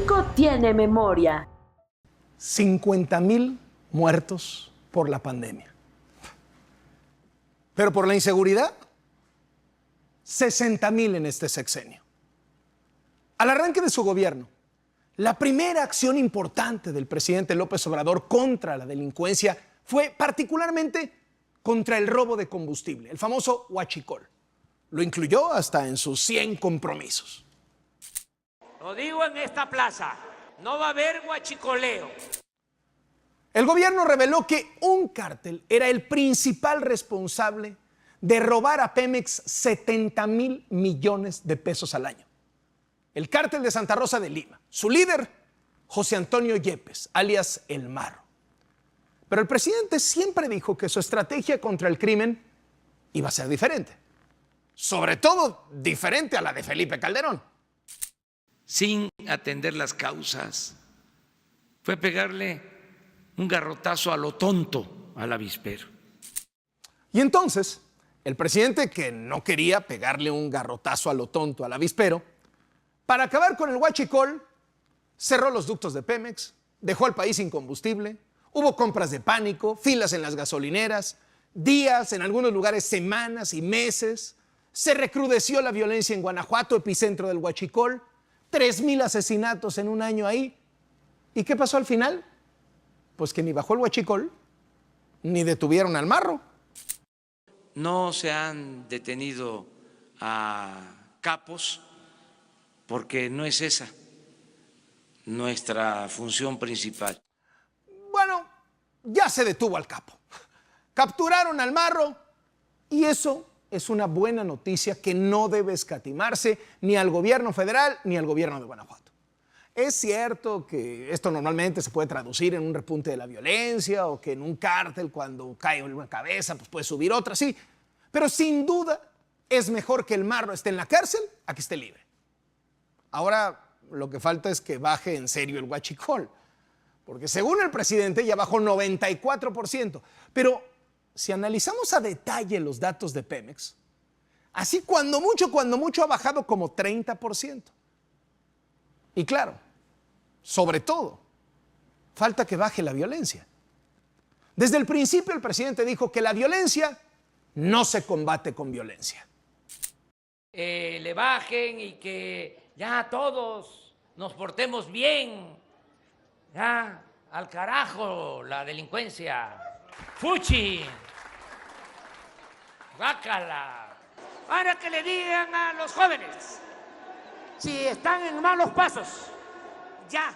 México tiene memoria. 50,000 muertos por la pandemia. Pero por la inseguridad, 60,000 en este sexenio. Al arranque de su gobierno, la primera acción importante del presidente López Obrador contra la delincuencia fue particularmente contra el robo de combustible, el famoso huachicol. Lo incluyó hasta en sus 100 compromisos. Lo digo en esta plaza, no va a haber huachicoleo. El gobierno reveló que un cártel era el principal responsable de robar a Pemex 70,000 millones de pesos al año. El cártel de Santa Rosa de Lima. Su líder, José Antonio Yepes, alias El Marro. Pero el presidente siempre dijo que su estrategia contra el crimen iba a ser diferente. Sobre todo diferente a la de Felipe Calderón. Sin atender las causas. Fue pegarle un garrotazo a lo tonto al avispero. Y entonces, el presidente, que no quería pegarle un garrotazo a lo tonto al avispero, para acabar con el huachicol, cerró los ductos de Pemex, dejó al país sin combustible, hubo compras de pánico, filas en las gasolineras, días, en algunos lugares semanas y meses. Se recrudeció la violencia en Guanajuato, epicentro del huachicol, 3,000 asesinatos en un año ahí. ¿Y qué pasó al final? Pues que ni bajó el huachicol, ni detuvieron al Marro. No se han detenido a capos porque no es esa nuestra función principal. Bueno, ya se detuvo al capo. Capturaron al Marro y eso es una buena noticia que no debe escatimarse ni al gobierno federal ni al gobierno de Guanajuato. Es cierto que esto normalmente se puede traducir en un repunte de la violencia o que en un cártel cuando cae una cabeza pues puede subir otra, sí. Pero sin duda es mejor que el Marro esté en la cárcel a que esté libre. Ahora lo que falta es que baje en serio el huachicol. Porque según el presidente ya bajó 94%. Pero si analizamos a detalle los datos de Pemex, así cuando mucho ha bajado como 30%. Y claro, sobre todo, falta que baje la violencia. Desde el principio el presidente dijo que la violencia no se combate con violencia. Le bajen y que ya todos nos portemos bien. Ya, al carajo la delincuencia. Fuchi. Bácala. Para que le digan a los jóvenes, si están en malos pasos, ya,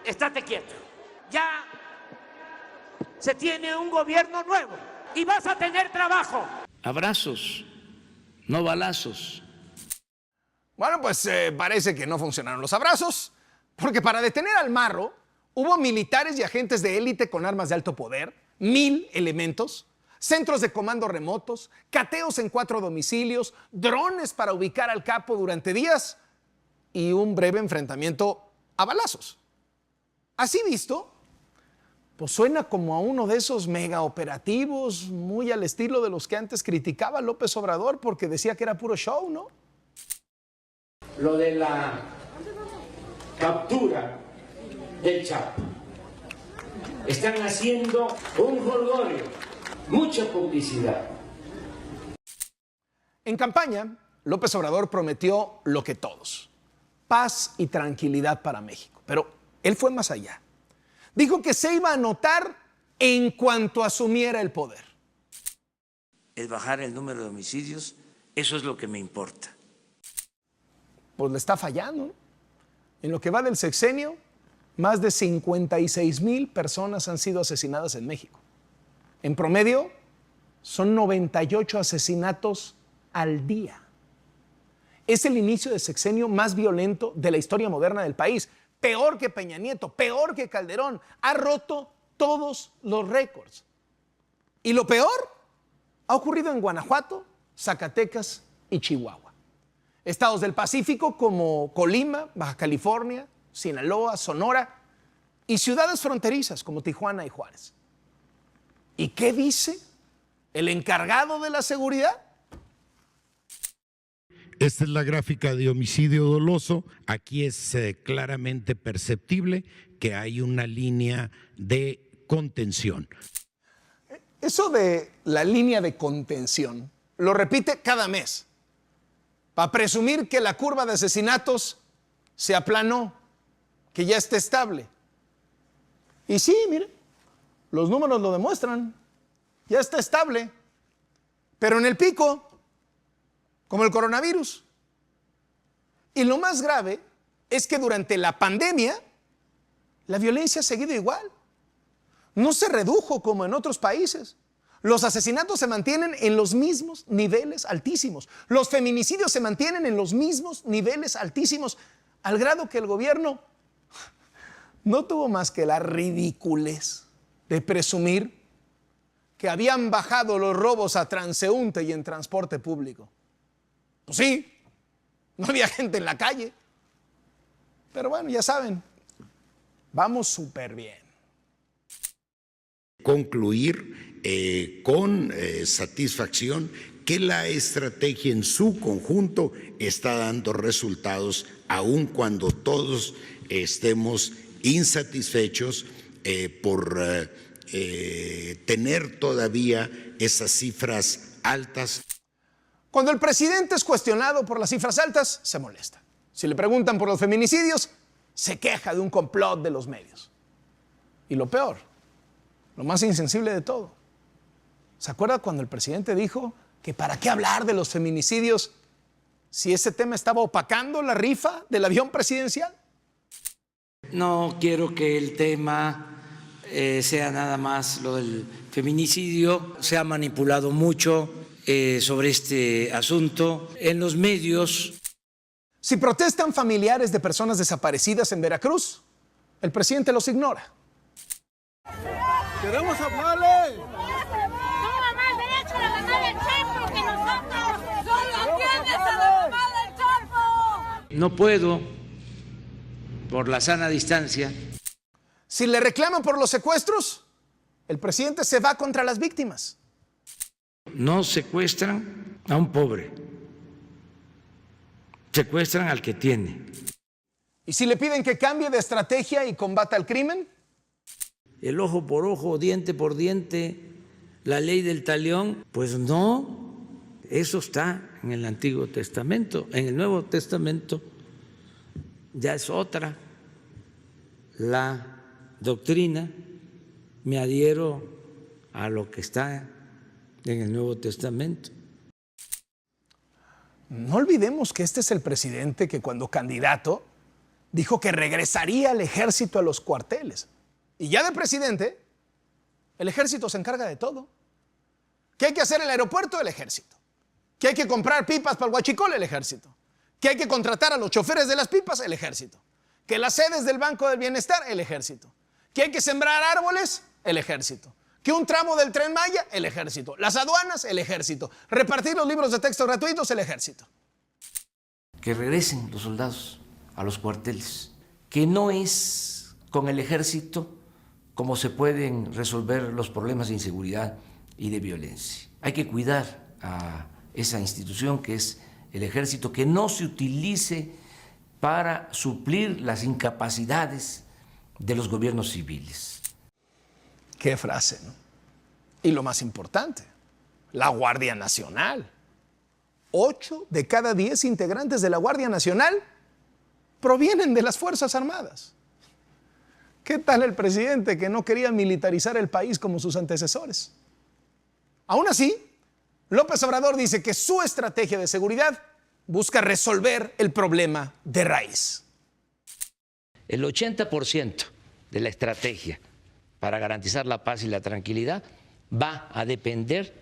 estate quieto. Ya se tiene un gobierno nuevo y vas a tener trabajo. Abrazos, no balazos. Bueno, pues parece que no funcionaron los abrazos, porque para detener al Marro hubo militares y agentes de élite con armas de alto poder, 1,000 elementos, centros de comando remotos, cateos en 4 domicilios, drones para ubicar al capo durante días y un breve enfrentamiento a balazos. Así visto, pues suena como a uno de esos mega operativos muy al estilo de los que antes criticaba López Obrador porque decía que era puro show, ¿no? Lo de la captura del Chapo. Están haciendo un jolgorio, mucha publicidad. En campaña, López Obrador prometió lo que todos: paz y tranquilidad para México. Pero él fue más allá. Dijo que se iba a notar en cuanto asumiera el poder. Es bajar el número de homicidios, eso es lo que me importa. Pues le está fallando, ¿no? En lo que va del sexenio, más de 56,000 personas han sido asesinadas en México. En promedio, son 98 asesinatos al día. Es el inicio de sexenio más violento de la historia moderna del país. Peor que Peña Nieto, peor que Calderón. Ha roto todos los récords. Y lo peor ha ocurrido en Guanajuato, Zacatecas y Chihuahua. Estados del Pacífico como Colima, Baja California, Sinaloa, Sonora y ciudades fronterizas como Tijuana y Juárez. ¿Y qué dice el encargado de la seguridad? Esta es la gráfica de homicidio doloso. Aquí es claramente perceptible que hay una línea de contención. Eso de la línea de contención lo repite cada mes para presumir que la curva de asesinatos se aplanó, que ya está estable. Y sí, mire, los números lo demuestran, ya está estable, pero en el pico, como el coronavirus. Y lo más grave es que durante la pandemia la violencia ha seguido igual. No se redujo como en otros países. Los asesinatos se mantienen en los mismos niveles altísimos. Los feminicidios se mantienen en los mismos niveles altísimos, al grado que el gobierno no tuvo más que la ridiculez de presumir que habían bajado los robos a transeúnte y en transporte público. Pues sí, no había gente en la calle. Pero bueno, ya saben, vamos súper bien. Concluir con satisfacción que la estrategia en su conjunto está dando resultados, aun cuando todos estemos insatisfechos por tener todavía esas cifras altas. Cuando el presidente es cuestionado por las cifras altas, se molesta. Si le preguntan por los feminicidios, se queja de un complot de los medios. Y lo peor, lo más insensible de todo, ¿se acuerda cuando el presidente dijo que para qué hablar de los feminicidios si ese tema estaba opacando la rifa del avión presidencial? No quiero que el tema sea nada más lo del feminicidio. Se ha manipulado mucho sobre este asunto en los medios. Si protestan familiares de personas desaparecidas en Veracruz, el presidente los ignora. ¡Queremos hablarle! Toma más derecho a la mamá del Chapo que nosotros. ¡Solo atiendes a la mamá del Chapo! No puedo, por la sana distancia. Si le reclaman por los secuestros, el presidente se va contra las víctimas. No secuestran a un pobre, secuestran al que tiene. Y si le piden que cambie de estrategia y combata el crimen, El ojo por ojo, diente por diente, la ley del talión, pues no, eso está en el Antiguo Testamento. En el Nuevo Testamento ya es otra la doctrina. Me adhiero a lo que está en el Nuevo Testamento. no olvidemos que este es el presidente que cuando candidato dijo que regresaría al ejército a los cuarteles. Y ya de presidente, el ejército se encarga de todo. ¿Qué hay que hacer en el aeropuerto? El ejército. ¿Qué hay que comprar pipas para el huachicol? El ejército. ¿Qué hay que contratar a los choferes de las pipas? El ejército. ¿Que las sedes del Banco del Bienestar? El ejército. ¿Que hay que sembrar árboles? El ejército. ¿Que un tramo del Tren Maya? El ejército. ¿Las aduanas? El ejército. ¿Repartir los libros de texto gratuitos? El ejército. Que regresen los soldados a los cuarteles, que no es con el ejército como se pueden resolver los problemas de inseguridad y de violencia. Hay que cuidar a esa institución que es el ejército, que no se utilice para suplir las incapacidades de los gobiernos civiles. Qué frase, ¿no? Y lo más importante, la Guardia Nacional. 8 de cada 10 integrantes de la Guardia Nacional provienen de las Fuerzas Armadas. ¿Qué tal el presidente que no quería militarizar el país como sus antecesores? Aún así, López Obrador dice que su estrategia de seguridad busca resolver el problema de raíz. El 80% de la estrategia para garantizar la paz y la tranquilidad va a depender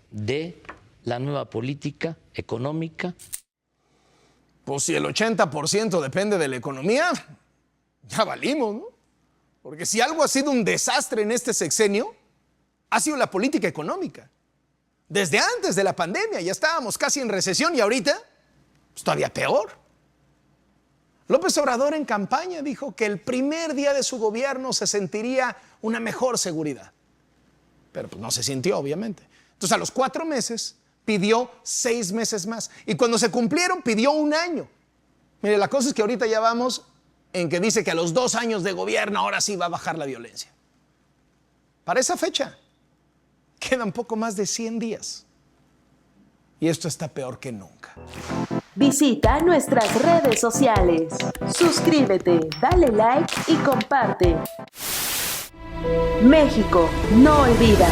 de la nueva política económica. Pues si el 80% depende de la economía, ya valimos, ¿no? Porque si algo ha sido un desastre en este sexenio, ha sido la política económica. Desde antes de la pandemia ya estábamos casi en recesión y ahorita, pues todavía peor. López Obrador en campaña dijo que el primer día de su gobierno se sentiría una mejor seguridad. Pero pues no se sintió, obviamente. Entonces a los 4 meses pidió 6 meses más. Y cuando se cumplieron, pidió 1 año. Mire, la cosa es que ahorita ya vamos en que dice que a los 2 años de gobierno ahora sí va a bajar la violencia. Para esa fecha quedan poco más de 100 días. Y esto está peor que nunca. Visita nuestras redes sociales. Suscríbete, dale like y comparte. México no olvida.